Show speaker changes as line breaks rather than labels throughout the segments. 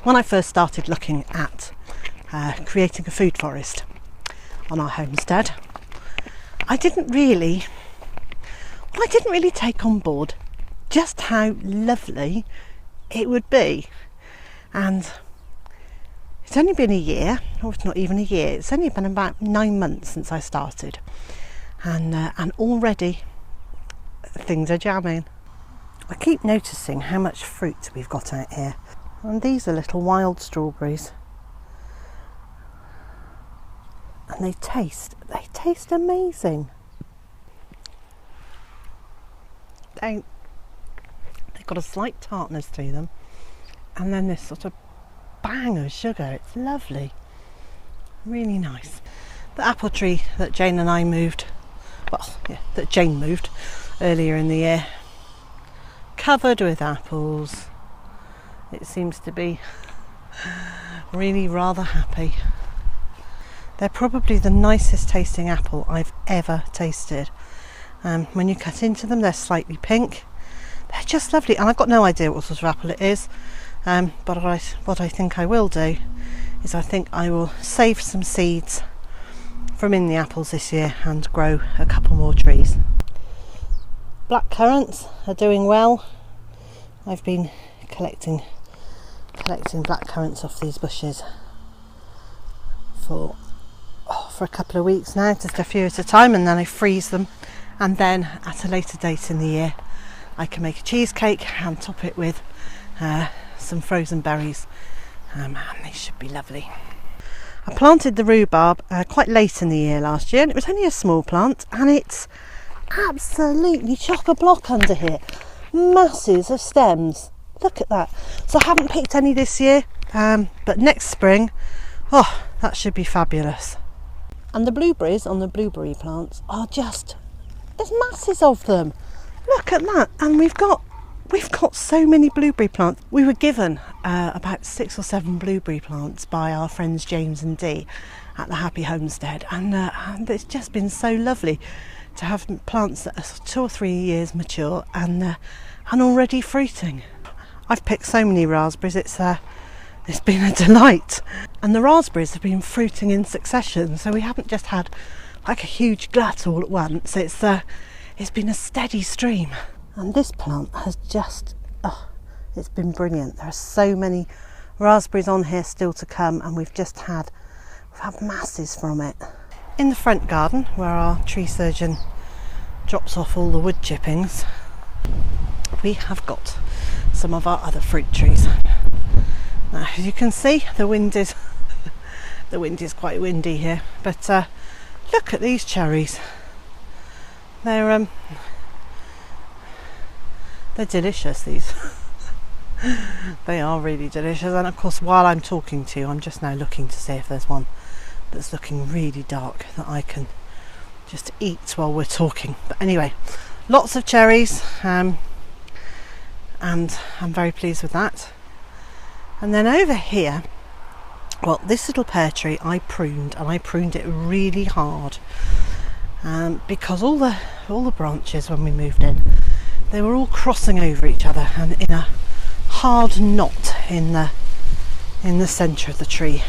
When I first started looking at creating a food forest on our homestead, I didn't really take on board just how lovely it would be. And it's only been a year, or it's not even a year, it's only been about 9 months since I started, and already things are jamming. I keep noticing how much fruit we've got out here, and these are little wild strawberries, and they taste amazing. They've got a slight tartness to them, and then this sort of bang of sugar. It's lovely, really nice. The apple tree that Jane and I moved, that Jane moved earlier in the year, covered with apples. It seems to be really rather happy. They're probably the nicest tasting apple I've ever tasted. When you cut into them, they're slightly pink. They're just lovely, and I've got no idea what sort of apple it is. But what I think I will do is I think I will save some seeds from in the apples this year and grow a couple more trees. Black currants are doing well. I've been collecting black currants off these bushes for a couple of weeks now, just a few at a time, and then I freeze them, and then at a later date in the year I can make a cheesecake and top it with some frozen berries, and they should be lovely. I planted the rhubarb quite late in the year last year, and it was only a small plant, and it's absolutely chock-a-block under here. Masses of stems, look at that. So I haven't picked any this year, but next spring, that should be fabulous. And the blueberries on the blueberry plants are there's masses of them. Look at that, and we've got so many blueberry plants. We were given about 6 or 7 blueberry plants by our friends James and Dee at the Happy Homestead, and it's just been so lovely to have plants that are 2 or 3 years mature and already fruiting. I've picked so many raspberries, it's been a delight, and the raspberries have been fruiting in succession, so we haven't just had like a huge glut all at once. It's been a steady stream. And this plant has it's been brilliant. There are so many raspberries on here still to come, and we've had masses from it. In the front garden, where our tree surgeon drops off all the wood chippings, we have got some of our other fruit trees. Now, as you can see, the wind is quite windy here, but look at these cherries. They're delicious, these. They are really delicious, and of course while I'm talking to you, I'm just now looking to see if there's one that's looking really dark that I can just eat while we're talking. But anyway, lots of cherries, and I'm very pleased with that. And then over here, well, this little pear tree I pruned, and I pruned it really hard, because all the branches when we moved in, they were all crossing over each other and in a hard knot in the centre of the tree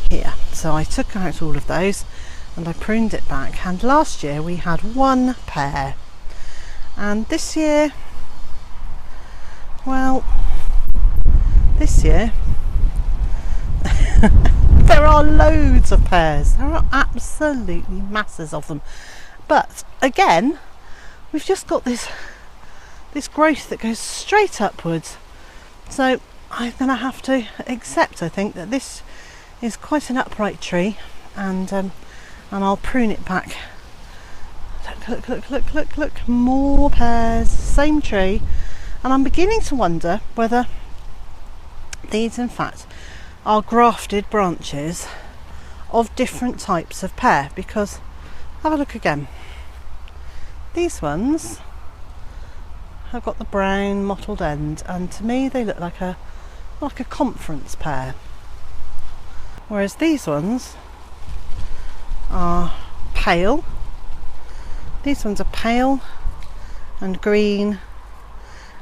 here. So I took out all of those and I pruned it back, and last year we had 1 pear, and this year there are loads of pears. There are absolutely masses of them, but again we've just got this growth that goes straight upwards, so I'm going to have to accept, I think, that this is quite an upright tree, and I'll prune it back. Look, more pears, same tree, and I'm beginning to wonder whether these in fact are grafted branches of different types of pear, because have a look again, these ones have got the brown mottled end, and to me they look like a conference pear, whereas these ones are pale. These ones are pale, and green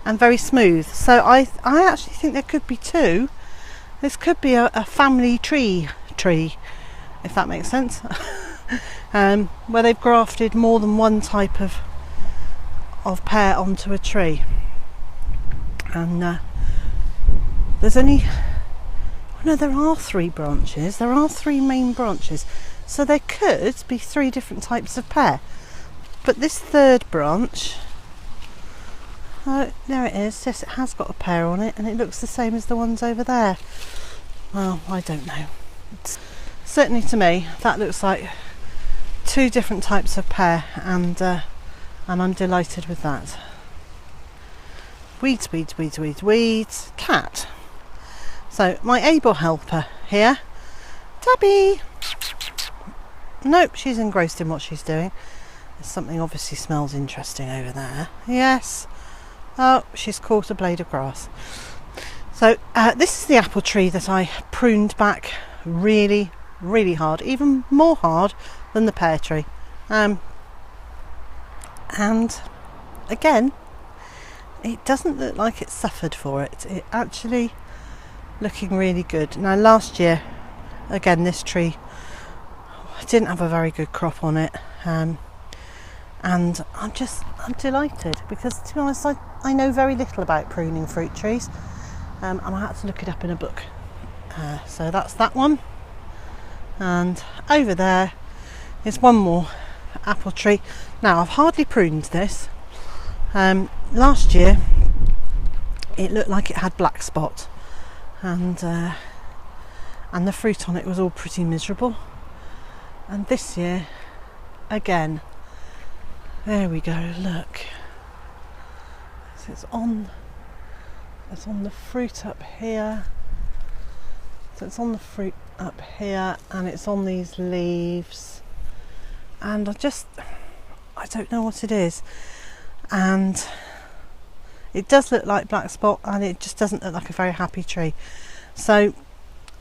and very smooth. So I actually think there could be two. This could be a family tree, if that makes sense. Where they've grafted more than one type of pear onto a tree. And there's only, no, there are 3 branches. There are 3 main branches. So there could be 3 different types of pear. But this 3rd branch, oh, there it is. Yes, it has got a pear on it, and it looks the same as the ones over there. Well, I don't know. Certainly to me, that looks like 2 different types of pear, and I'm delighted with that. Weeds, weeds, weeds, weeds, weeds. Cat. So my able helper here, Tabby. Nope, she's engrossed in what she's doing. There's something obviously smells interesting over there. Yes. Oh, she's caught a blade of grass. So this is the apple tree that I pruned back really, really hard, even more hard than the pear tree. And again, it doesn't look like it suffered for it. It actually looking really good. Now last year, again, this tree didn't have a very good crop on it, and I'm delighted, because to be honest, I know very little about pruning fruit trees, and I had to look it up in a book. So that's that one, and over there is one more apple tree. Now I've hardly pruned this. Last year it looked like it had black spot, and the fruit on it was all pretty miserable. And this year, again, there we go, look. So it's on the fruit up here. So it's on the fruit up here, and it's on these leaves. And I don't know what it is. And it does look like black spot, and it just doesn't look like a very happy tree. So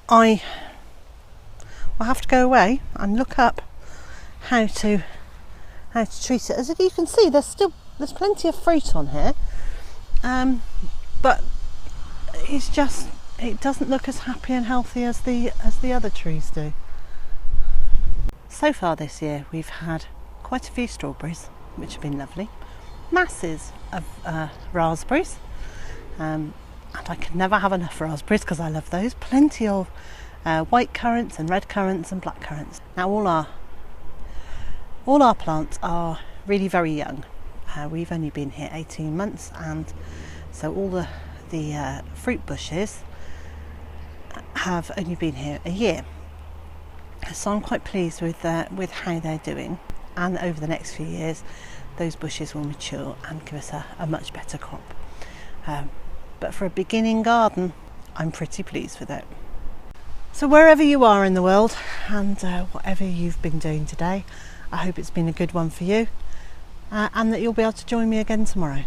I'll have to go away and look up how to treat it. As you can see, there's plenty of fruit on here, but it doesn't look as happy and healthy as the other trees do. So far this year we've had quite a few strawberries, which have been lovely, masses of raspberries, and I can never have enough raspberries because I love those. Plenty of white currants and red currants and black currants. Now all our plants are really very young. We've only been here 18 months, and so all the fruit bushes have only been here a year. So I'm quite pleased with how they're doing, and over the next few years those bushes will mature and give us a much better crop. But for a beginning garden, I'm pretty pleased with it. So wherever you are in the world, and whatever you've been doing today, I hope it's been a good one for you, and that you'll be able to join me again tomorrow.